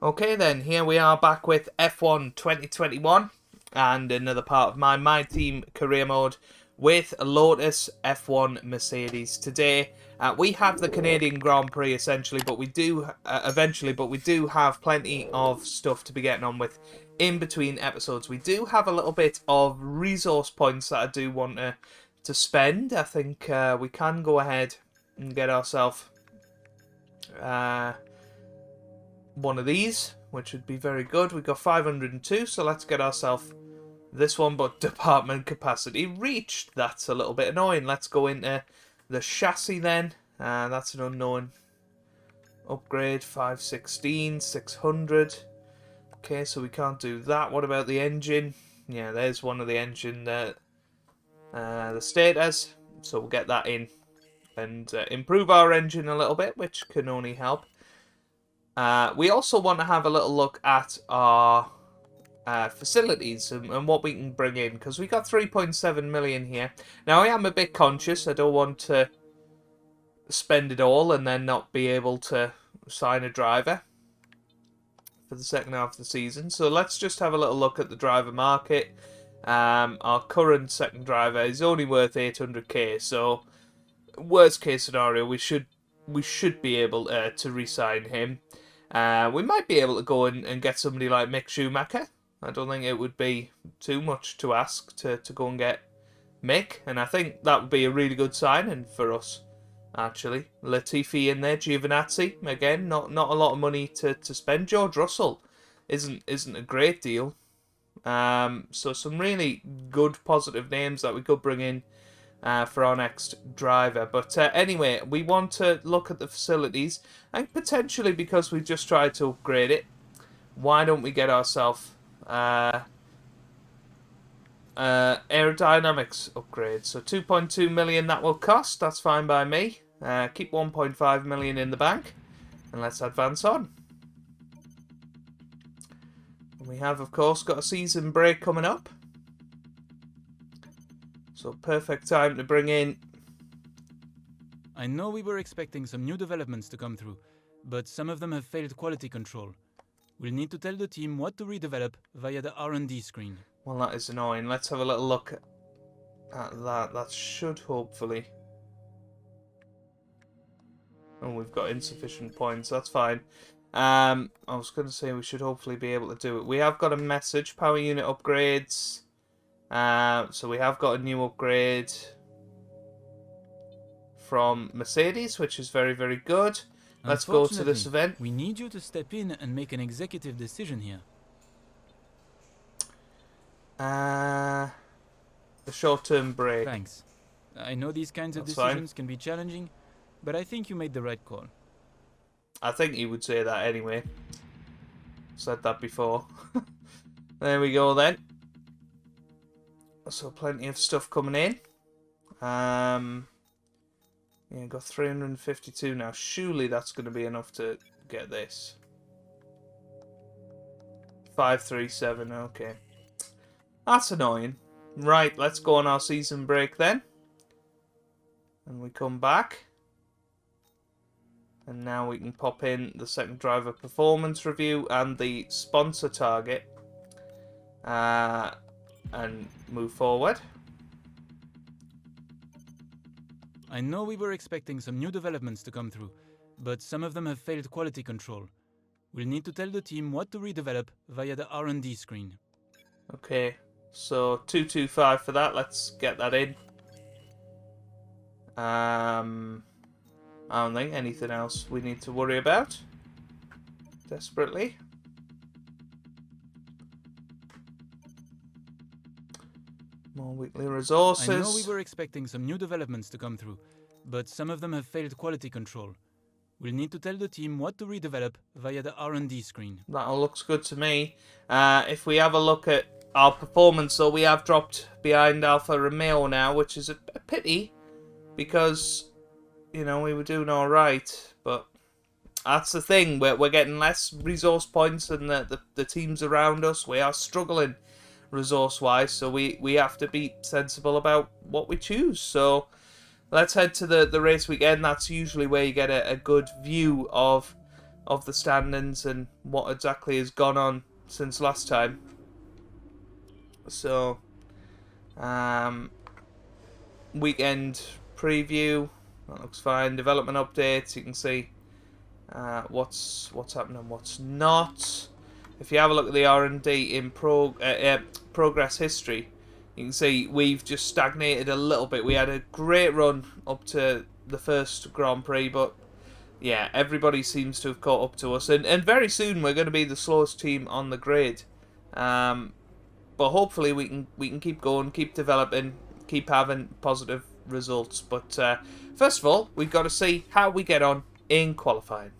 Okay then, here we are back with F1 2021 and another part of my team career mode with a Lotus F1 Mercedes. Today we have the Canadian Grand Prix essentially, but we do have plenty of stuff to be getting on with in between episodes. We do have a little bit of resource points that I do want to spend. I think we can go ahead and get ourselves one of these, which would be very good. We've got 502, so let's get ourselves this one, but department capacity reached. That's a little bit annoying. Let's go into the chassis then. That's an unknown upgrade. 516, 600. Okay, so we can't do that. What about the engine? Yeah, there's one of the engine that the status. So we'll get that in and improve our engine a little bit, which can only help. We also want to have a little look at our facilities and what we can bring in, because we got 3.7 million here. Now I am a bit conscious. I don't want to spend it all and then not be able to sign a driver for the second half of the season. So let's just have a little look at the driver market. Our current second driver is only worth 800k, so worst case scenario, we should be able to re-sign him. We might be able to go and get somebody like Mick Schumacher. I don't think it would be too much to ask to go and get Mick, and I think that would be a really good signing for us, actually. Latifi in there, Giovinazzi, again, not a lot of money to spend. George Russell isn't a great deal. So some really good positive names that we could bring in for our next driver. But anyway, we want to look at the facilities, and potentially, because we've just tried to upgrade it, why don't we get ourselves aerodynamics upgrade? So 2.2 million that will cost. That's fine by me. Keep 1.5 million in the bank, and let's advance on. We have, of course, got a season break coming up. So perfect time to bring in. I know we were expecting some new developments to come through, but some of them have failed quality control. We'll need to tell the team what to redevelop via the R&D screen. Well, that is annoying. Let's have a little look at that. That should hopefully... Oh, we've got insufficient points. That's fine. I was going to say we should hopefully be able to do it. We have got a message. Power unit upgrades. So we have got a new upgrade from Mercedes, which is very, very good. Let's go to this event. We need you to step in and make an executive decision here. The short-term break. Thanks. I know these kinds of That's decisions can be challenging, but I think you made the right call. I think he would say that anyway. Said that before. There we go then. So plenty of stuff coming in. Yeah, got 352 now. Surely that's going to be enough to get this. 537, okay. That's annoying. Right, let's go on our season break then. And we come back. And now we can pop in the second driver performance review and the sponsor target. And move forward. I know we were expecting some new developments to come through, but some of them have failed quality control. We'll need to tell the team what to redevelop via the R&D screen. Okay, so 225 for that. Let's get that in. I don't think anything else we need to worry about desperately. More weekly resources. I know we were expecting some new developments to come through, but some of them have failed quality control. We'll need to tell the team what to redevelop via the R&D screen. That all looks good to me. If we have a look at our performance, though, we have dropped behind Alfa Romeo now, which is a pity, because, you know, we were doing all right. But that's the thing. We're getting less resource points than the teams around us. We are struggling resource-wise, so we have to be sensible about what we choose. So let's head to the race weekend. That's usually where you get a good view of of the standings and what exactly has gone on since last time. So, weekend preview, that looks fine. Development updates, you can see what's happening and what's not. If you have a look at the R&D in progress history, you can see we've just stagnated a little bit. We had a great run up to the first Grand Prix, but yeah, everybody seems to have caught up to us. And very soon we're going to be the slowest team on the grid. But hopefully we can keep going, keep developing, keep having positive results. But first of all, we've got to see how we get on in qualifying.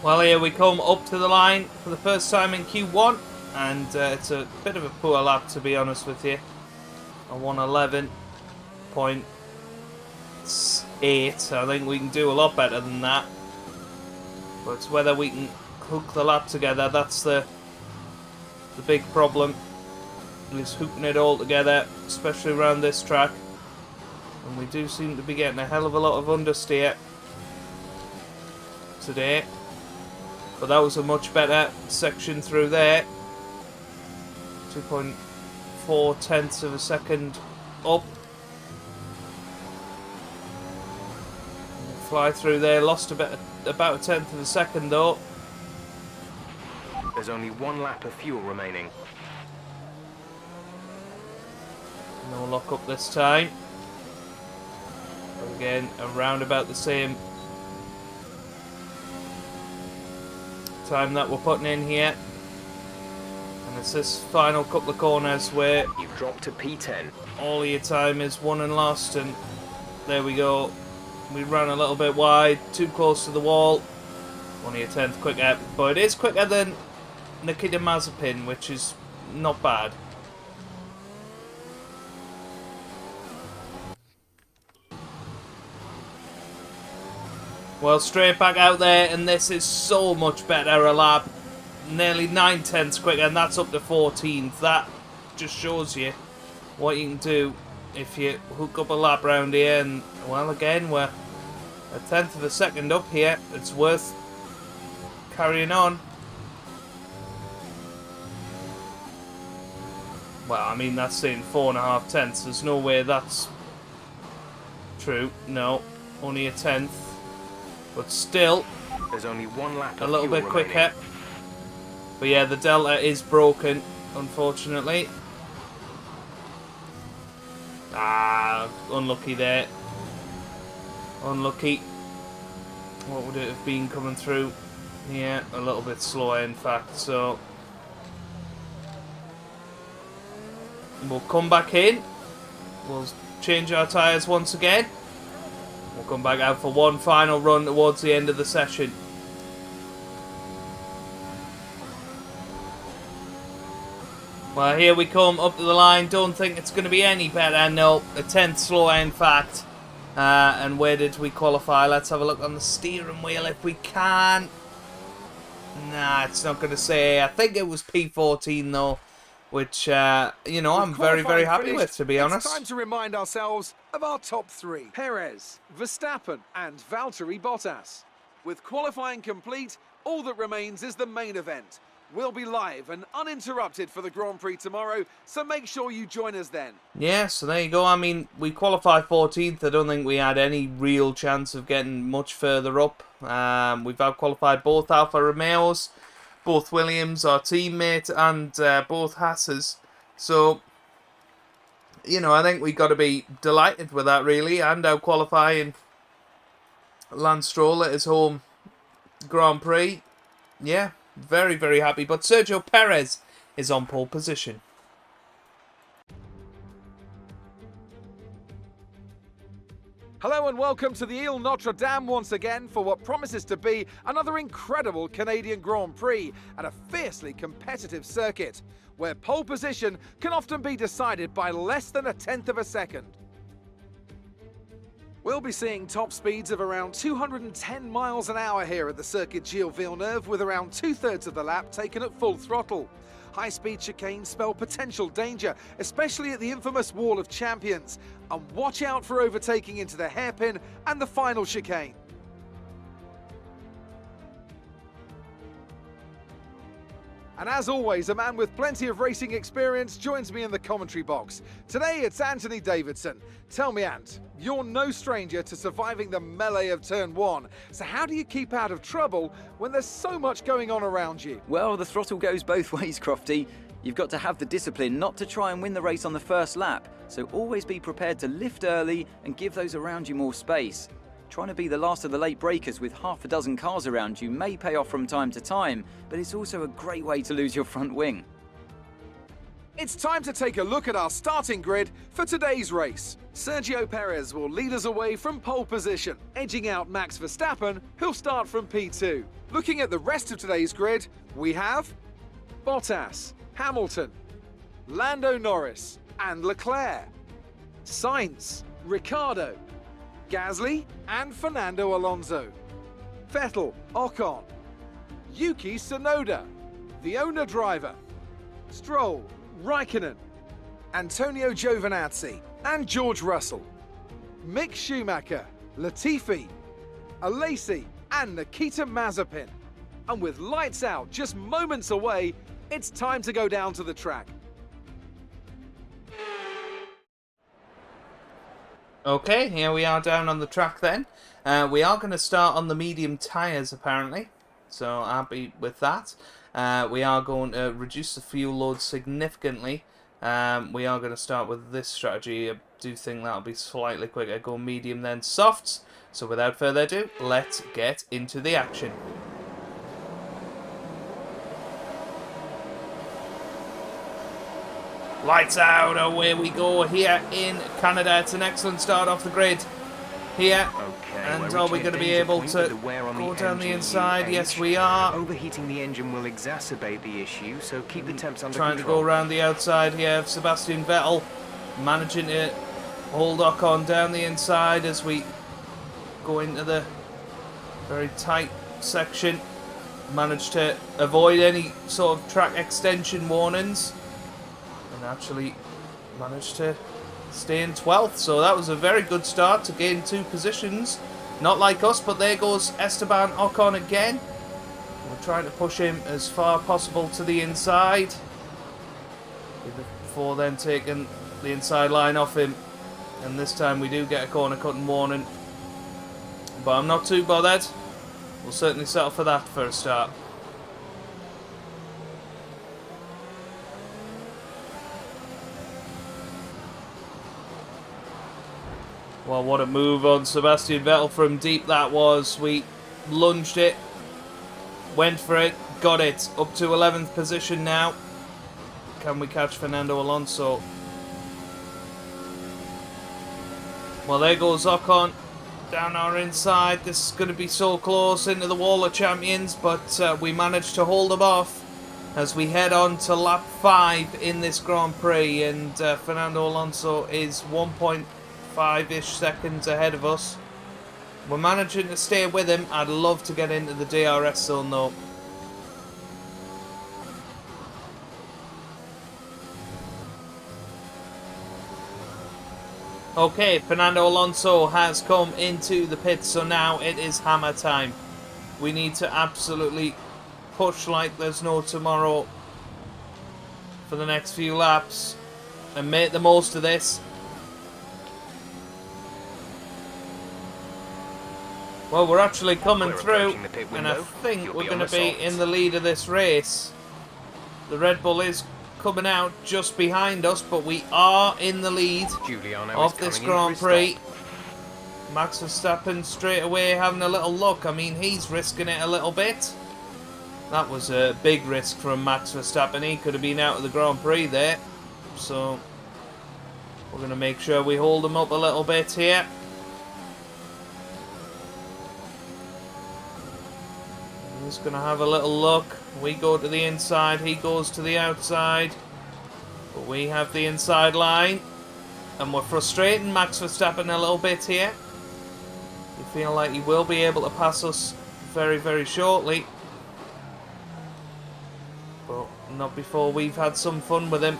Well, here we come up to the line for the first time in Q1, and it's a bit of a poor lap, to be honest with you. A 111.8. I think we can do a lot better than that. But it's whether we can hook the lap together. That's the big problem. Is hooking it all together, especially around this track. And we do seem to be getting a hell of a lot of understeer today. But that was a much better section through there. 2.4 tenths of a second up. Fly through there, lost about a tenth of a second though. There's only one lap of fuel remaining. No lock up this time. But again, around about the same time that we're putting in here. And it's this final couple of corners where You've dropped to P10. all of your time is won and lost, and there we go. We ran a little bit wide, too close to the wall. Only a tenth quicker, but it is quicker than Nikita Mazepin, which is not bad. Well, straight back out there, and this is so much better a lap. Nearly 9 tenths quicker, and that's up to 14. That just shows you what you can do if you hook up a lap round here. And, well, again, we're a tenth of a second up here. It's worth carrying on. Well, I mean, that's saying 4.5 tenths. There's no way that's true. No, only a tenth. But still, There's only one lap a of little fuel bit remaining. quicker. But yeah, the delta is broken, unfortunately. Ah, unlucky there. Unlucky. What would it have been coming through? Yeah, a little bit slower, in fact. So we'll come back in. We'll change our tyres once again. We'll come back out for one final run towards the end of the session. Well, here we come up to the line. Don't think it's going to be any better. No, a tenth slower, in fact. And where did we qualify? Let's have a look on the steering wheel if we can. Nah, it's not going to say. I think it was P14 though, which, you know, I'm very, very happy with, to be honest. It's time to remind ourselves of our top three: Perez, Verstappen and Valtteri Bottas. With qualifying complete, all that remains is the main event. We'll be live and uninterrupted for the Grand Prix tomorrow, so make sure you join us then. Yeah, so there you go. I mean, we qualified 14th. I don't think we had any real chance of getting much further up. We've out-qualified both Alfa Romeos, both Williams, our teammate, and both Haas's. So, you know, I think we got to be delighted with that, really, and out-qualifying Lance Stroll at his home Grand Prix. Yeah, very, very happy. But Sergio Perez is on pole position. Hello and welcome to the Ile Notre Dame once again for what promises to be another incredible Canadian Grand Prix at a fiercely competitive circuit, where pole position can often be decided by less than a tenth of a second. We'll be seeing top speeds of around 210 miles an hour here at the Circuit Gilles Villeneuve, with around 2/3 of the lap taken at full throttle. High-speed chicanes spell potential danger, especially at the infamous Wall of Champions. And watch out for overtaking into the hairpin and the final chicane. And as always, a man with plenty of racing experience joins me in the commentary box. Today it's Anthony Davidson. Tell me, Ant, you're no stranger to surviving the melee of turn 1. So how do you keep out of trouble when there's so much going on around you? Well, the throttle goes both ways, Crofty. You've got to have the discipline not to try and win the race on the first lap, so always be prepared to lift early and give those around you more space. Trying to be the last of the late breakers with half a dozen cars around you may pay off from time to time, but it's also a great way to lose your front wing. It's time to take a look at our starting grid for today's race. Sergio Perez will lead us away from pole position, edging out Max Verstappen, who'll start from P2. Looking at the rest of today's grid, we have Bottas, Hamilton, Lando Norris and Leclerc, Sainz, Ricciardo, Gasly and Fernando Alonso, Vettel, Ocon, Yuki Tsunoda, the owner driver, Stroll, Raikkonen, Antonio Giovinazzi and George Russell, Mick Schumacher, Latifi, Alesi and Nikita Mazepin. And with lights out just moments away, it's time to go down to the track. Okay, here we are down on the track then. We are going to start on the medium tyres apparently, so happy with that. We are going to reduce the fuel load significantly. We are going to start with this strategy. I do think that'll be slightly quicker. Go medium then softs. So without further ado, let's get into the action. Lights out, away we go here in Canada. It's an excellent start off the grid here. Okay, And we're are we reaching going to a be danger able point to with the wear on go down the engine inside? UH. Yes, we are. Overheating the engine will exacerbate the issue, so keep the temps under Trying to control. go around the outside here. Sebastian Vettel managing to hold Ocon down the inside as we go into the very tight section. Managed to avoid any sort of track extension warnings. And actually managed to stay in 12th. So that was a very good start to gain 2 positions. Not like us, but there goes Esteban Ocon again. We're trying to push him as far possible to the inside, before then taking the inside line off him. And this time we do get a corner cutting warning. But I'm not too bothered. We'll certainly settle for that for a start. Well, what a move on Sebastian Vettel from deep that was. We lunged it, went for it, got it. Up to 11th position now. Can we catch Fernando Alonso? Well, there goes Ocon down our inside. This is going to be so close into the Wall of Champions, but we managed to hold them off as we head on to lap 5 in this Grand Prix, and Fernando Alonso is 1.5-ish seconds ahead of us. We're managing to stay with him. I'd love to get into the DRS zone though. Okay, Fernando Alonso has come into the pits, so now it is hammer time. We need to absolutely push like there's no tomorrow for the next few laps and make the most of this. Well, we're actually coming through, and I think we're going to be in the lead of this race. The Red Bull is coming out just behind us, but we are in the lead Giuliano of this Grand Prix. Max Verstappen straight away having a little look. I mean, he's risking it a little bit. That was a big risk from Max Verstappen. He could have been out of the Grand Prix there. So we're going to make sure we hold him up a little bit here. He's going to have a little look. We go to the inside, he goes to the outside. But we have the inside line. And we're frustrating Max Verstappen a little bit here. feel like he will be able to pass us very, very shortly. But not before we've had some fun with him.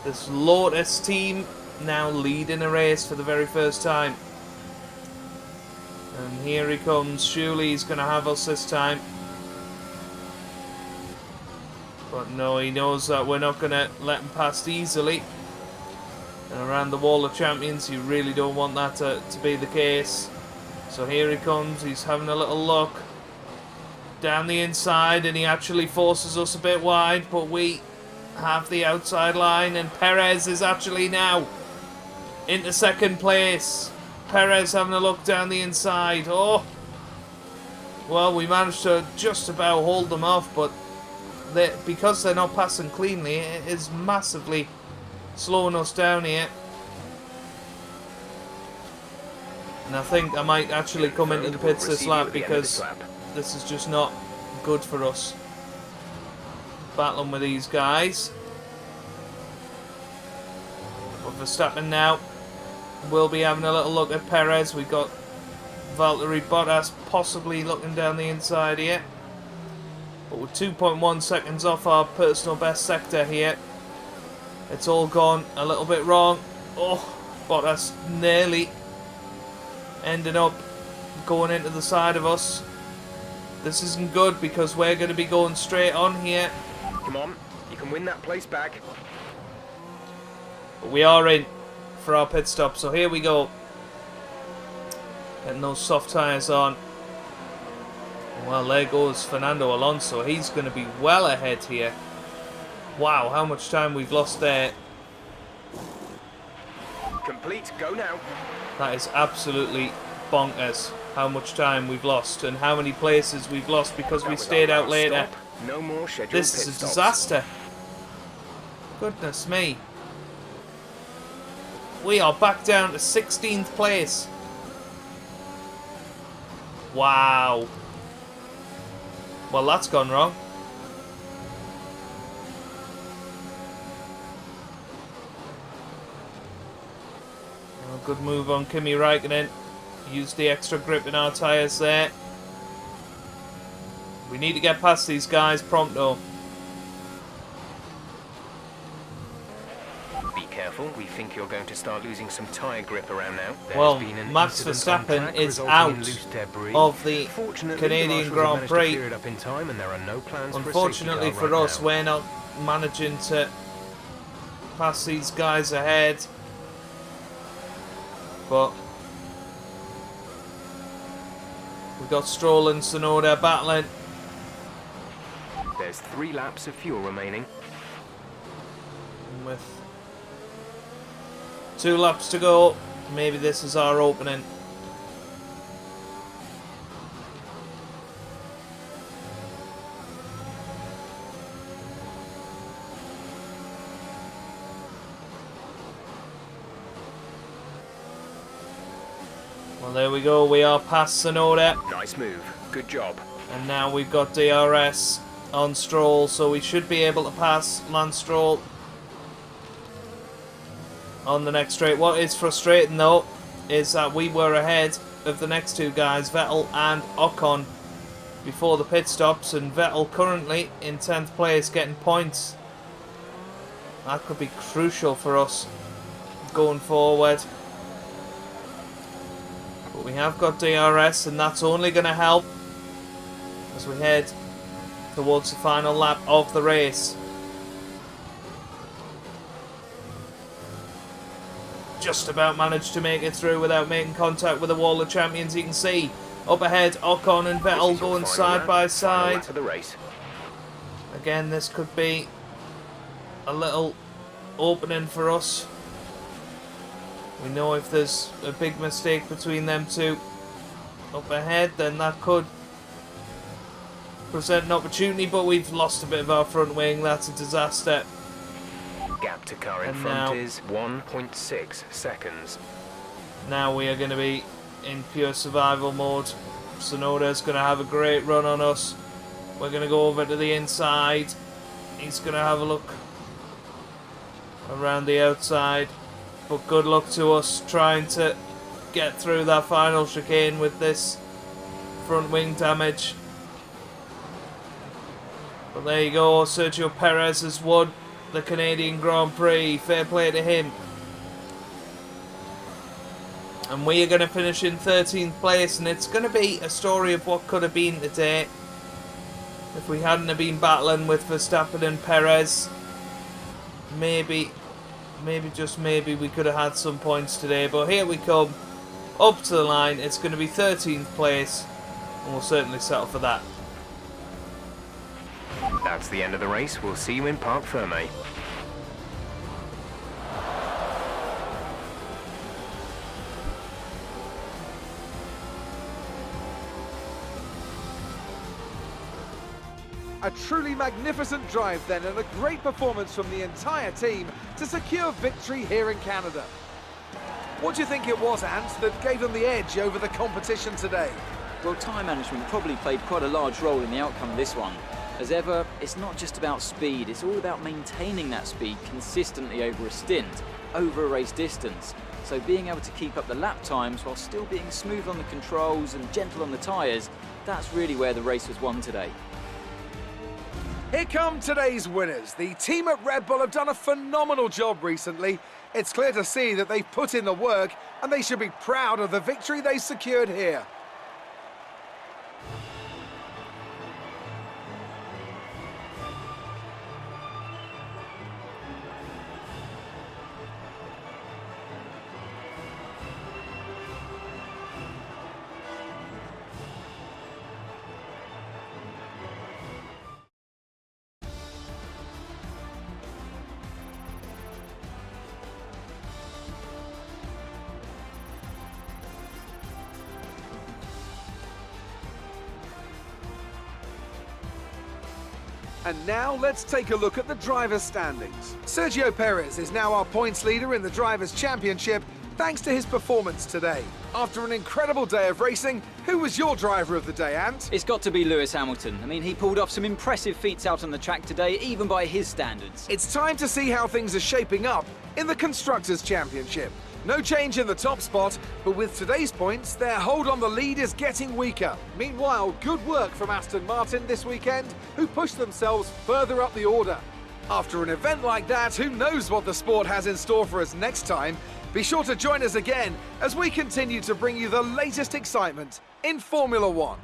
This Lotus team now leading a race for the very first time. And here he comes. Surely he's going to have us this time. But no, he knows that we're not going to let him past easily. And around the wall of champions, you really don't want that to be the case. So here he comes. He's having a little look down the inside, and he actually forces us a bit wide, but we have the outside line, and Perez is actually now into second place. Perez having a look down the inside. Oh, well, we managed to just about hold them off, but because they're not passing cleanly, it is massively slowing us down here. And I think I might actually come into the pits this lap, because this is just not good for us. Battling with these guys. But Verstappen now will be having a little look at Perez. We've got Valtteri Bottas possibly looking down the inside here. But we're 2.1 seconds off our personal best sector here. It's all gone a little bit wrong. Oh, Bottas nearly ending up going into the side of us. This isn't good, because we're going to be going straight on here. Come on, you can win that place back. But we are in for our pit stop, so here we go. Getting those soft tyres on. Well, there goes Fernando Alonso. He's going to be well ahead here. Wow, how much time we've lost there. Complete, go now. That is absolutely bonkers how much time we've lost and how many places we've lost because we stayed out later. No more scheduled This is pit a stops. disaster. Goodness me. We are back down to 16th place. Wow. Well, that's gone wrong. Oh, good move on Kimi Räikkönen. Use the extra grip in our tyres there. We need to get past these guys pronto. Be careful, we think you're going to start losing some tyre grip around now. There's Well, been an Max incident on Verstappen track is resulting in out loose debris. of the Fortunately, Canadian the marshals have Grand managed to Prix. clear it up in time, and there are no plans for a Unfortunately safety car for right us, now. we're not managing to pass these guys ahead. But we've got Stroll and Tsunoda battling. There's 3 laps of fuel remaining. And with 2 laps to go, maybe this is our opening. Well, there we go. We are past Tsunoda. Nice move. Good job. And now we've got DRS on Stroll, so we should be able to pass Lance Stroll on the next straight. What is frustrating though is that we were ahead of the next 2 guys, Vettel and Ocon, before the pit stops, and Vettel currently in 10th place getting points. That could be crucial for us going forward. But we have got DRS, and that's only going to help as we head towards the final lap of the race. Just about managed to make it through without making contact with the wall of champions. You can see up ahead Ocon and Vettel This is your going final side lap, by final side. lap of the race. Again, this could be a little opening for us. We know if there's a big mistake between them 2 up ahead, then that could present an opportunity, but we've lost a bit of our front wing. That's a disaster. Gap to car in And front now- is 1.6 seconds. Now we are going to be in pure survival mode. Tsunoda's going to have a great run on us. We're going to go over to the inside. He's going to have a look around the outside. But good luck to us trying to get through that final chicane with this front wing damage. But there you go, Sergio Perez has won the Canadian Grand Prix. Fair play to him. And we are going to finish in 13th place, and it's going to be a story of what could have been today if we hadn't have been battling with Verstappen and Perez. Maybe just maybe we could have had some points today, but here we come up to the line. It's going to be 13th place, and we'll certainly settle for that. That's the end of the race. We'll see you in Parc Ferme. A truly magnificent drive then, and a great performance from the entire team to secure victory here in Canada. What do you think it was, Ant, that gave them the edge over the competition today? Well, time management probably played quite a large role in the outcome of this one. As ever, it's not just about speed, it's all about maintaining that speed consistently over a stint, over a race distance. So being able to keep up the lap times while still being smooth on the controls and gentle on the tyres, that's really where the race was won today. Here come today's winners. The team at Red Bull have done a phenomenal job recently. It's clear to see that they've put in the work, and they should be proud of the victory they secured here. And now let's take a look at the drivers' standings. Sergio Perez is now our points leader in the Drivers' Championship thanks to his performance today. After an incredible day of racing, who was your driver of the day, Ant? It's got to be Lewis Hamilton. I mean, he pulled off some impressive feats out on the track today, even by his standards. It's time to see how things are shaping up in the Constructors' Championship. No change in the top spot, but with today's points, their hold on the lead is getting weaker. Meanwhile, good work from Aston Martin this weekend, who pushed themselves further up the order. After an event like that, who knows what the sport has in store for us next time? Be sure to join us again as we continue to bring you the latest excitement in Formula One.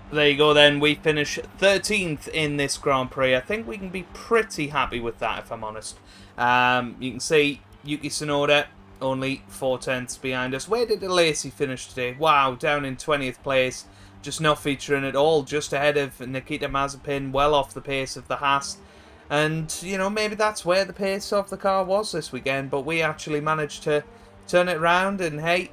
There you go then, we finish 13th in this Grand Prix. I think we can be pretty happy with that, if I'm honest. You can see Yuki Tsunoda only 4/10 behind us. Where did Alesi finish today? Wow, down in 20th place. Just not featuring at all. Just ahead of Nikita Mazepin, well off the pace of the Haas. And, you know, maybe that's where the pace of the car was this weekend. But we actually managed to turn it around. And, hey,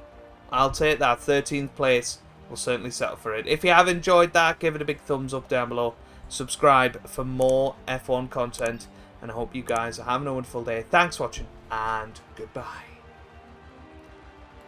I'll take that. 13th place. We'll certainly settle for it. If you have enjoyed that, give it a big thumbs up down below. Subscribe for more F1 content. And I hope you guys are having a wonderful day. Thanks for watching. And goodbye.